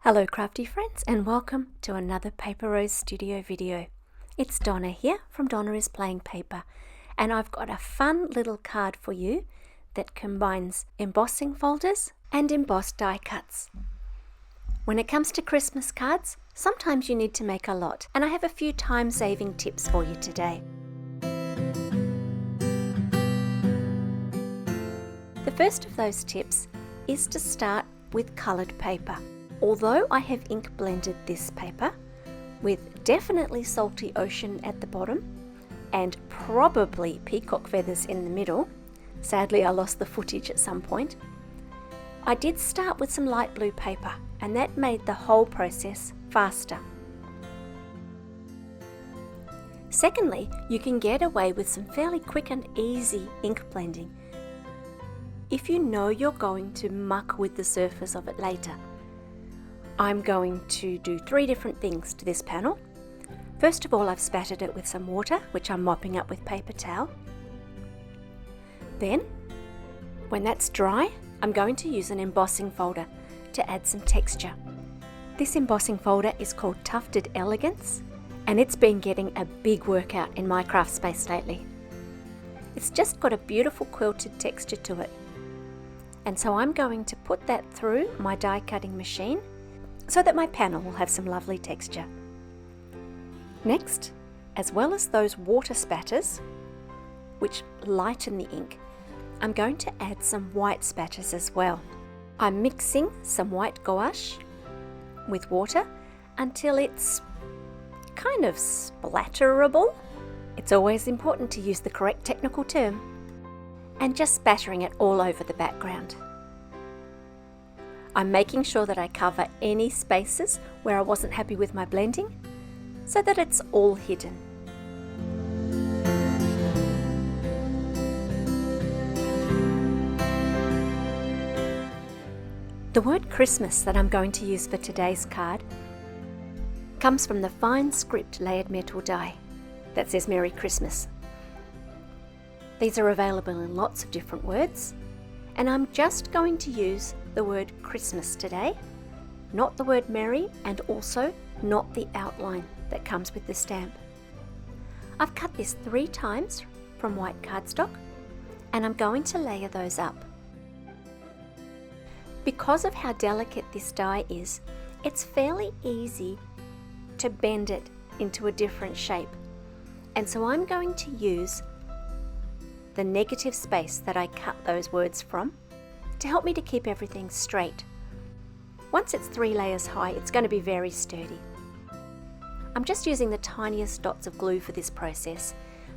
Hello crafty friends and welcome to another Paper Rose Studio video. It's Donna here from Donna is Playing Paper, and I've got a fun little card for you that combines embossing folders and embossed die cuts. When it comes to Christmas cards, sometimes you need to make a lot, and I have a few time-saving tips for you today. The first of those tips is to start with coloured paper. Although I have ink blended this paper with definitely salty ocean at the bottom and probably peacock feathers in the middle, sadly I lost the footage at some point, I did start with some light blue paper, and that made the whole process faster. Secondly, you can get away with some fairly quick and easy ink blending if you know you're going to muck with the surface of it later. I'm going to do 3 different things to this panel. First of all, I've spattered it with some water, which I'm mopping up with paper towel. Then, when that's dry, I'm going to use an embossing folder to add some texture. This embossing folder is called Tufted Elegance, and it's been getting a big workout in my craft space lately. It's just got a beautiful quilted texture to it. And so I'm going to put that through my die cutting machine so that my panel will have some lovely texture. Next, as well as those water spatters, which lighten the ink, I'm going to add some white spatters as well. I'm mixing some white gouache with water until it's kind of splatterable. It's always important to use the correct technical term. And just spattering it all over the background. I'm making sure that I cover any spaces where I wasn't happy with my blending, so that it's all hidden. The word Christmas that I'm going to use for today's card comes from the fine script layered metal die that says Merry Christmas. These are available in lots of different words, and I'm just going to use the word Christmas today, not the word merry, and also not the outline that comes with the stamp. I've cut this 3 times from white cardstock, and I'm going to layer those up. Because of how delicate this die is, it's fairly easy to bend it into a different shape, and so I'm going to use the negative space that I cut those words from to help me to keep everything straight. Once it's 3 layers high, it's going to be very sturdy. I'm just using the tiniest dots of glue for this process,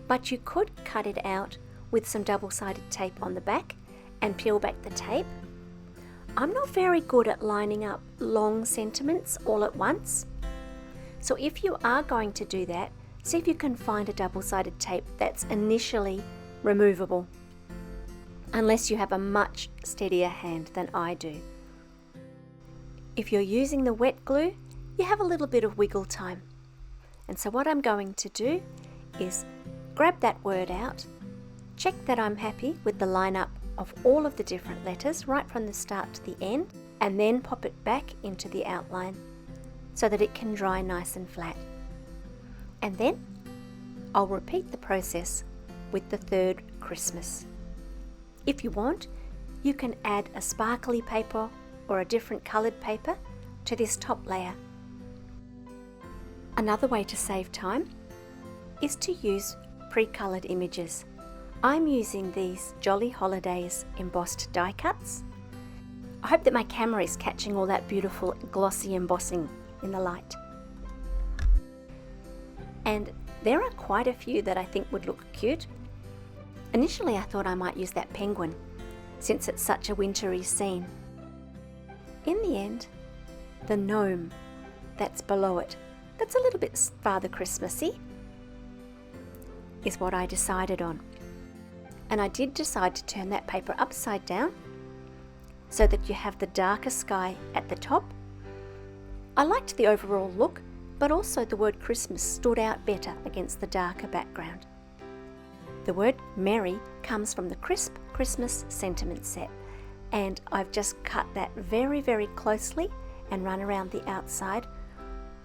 but you could cut it out with some double-sided tape on the back and peel back the tape. I'm not very good at lining up long sentiments all at once, so if you are going to do that, see if you can find a double-sided tape that's initially removable, unless you have a much steadier hand than I do. If you're using the wet glue, you have a little bit of wiggle time. And so what I'm going to do is grab that word out, check that I'm happy with the lineup of all of the different letters right from the start to the end, and then pop it back into the outline so that it can dry nice and flat. And then I'll repeat the process with the 3rd Christmas. If you want, you can add a sparkly paper or a different coloured paper to this top layer. Another way to save time is to use pre-coloured images. I'm using these Jolly Holidays embossed die cuts. I hope that my camera is catching all that beautiful glossy embossing in the light. And there are quite a few that I think would look cute. Initially I thought I might use that penguin, since it's such a wintry scene. In the end, the gnome that's below it, that's a little bit Father Christmassy, is what I decided on. And I did decide to turn that paper upside down so that you have the darker sky at the top. I liked the overall look, but also the word Christmas stood out better against the darker background. The word merry comes from the Crisp Christmas Sentiment set, and I've just cut that very, very closely and run around the outside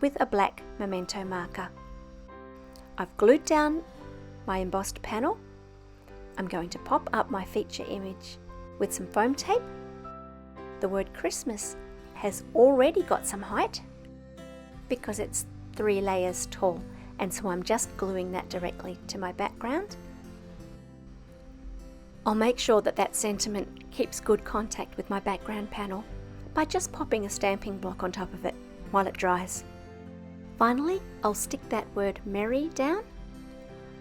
with a black memento marker. I've glued down my embossed panel. I'm going to pop up my feature image with some foam tape. The word Christmas has already got some height because it's 3 layers tall, and so I'm just gluing that directly to my background. I'll make sure that that sentiment keeps good contact with my background panel by just popping a stamping block on top of it while it dries. Finally, I'll stick that word merry down.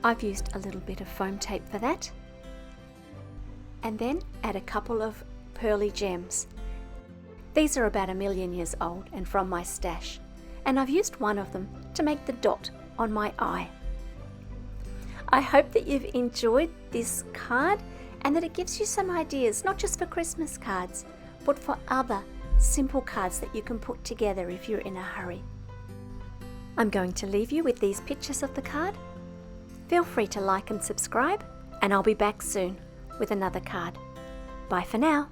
I've used a little bit of foam tape for that. And then add a couple of pearly gems. These are about 1 million years old and from my stash, and I've used one of them to make the dot on my eye. I hope that you've enjoyed this card and that it gives you some ideas, not just for Christmas cards, but for other simple cards that you can put together if you're in a hurry. I'm going to leave you with these pictures of the card. Feel free to like and subscribe, and I'll be back soon with another card. Bye for now.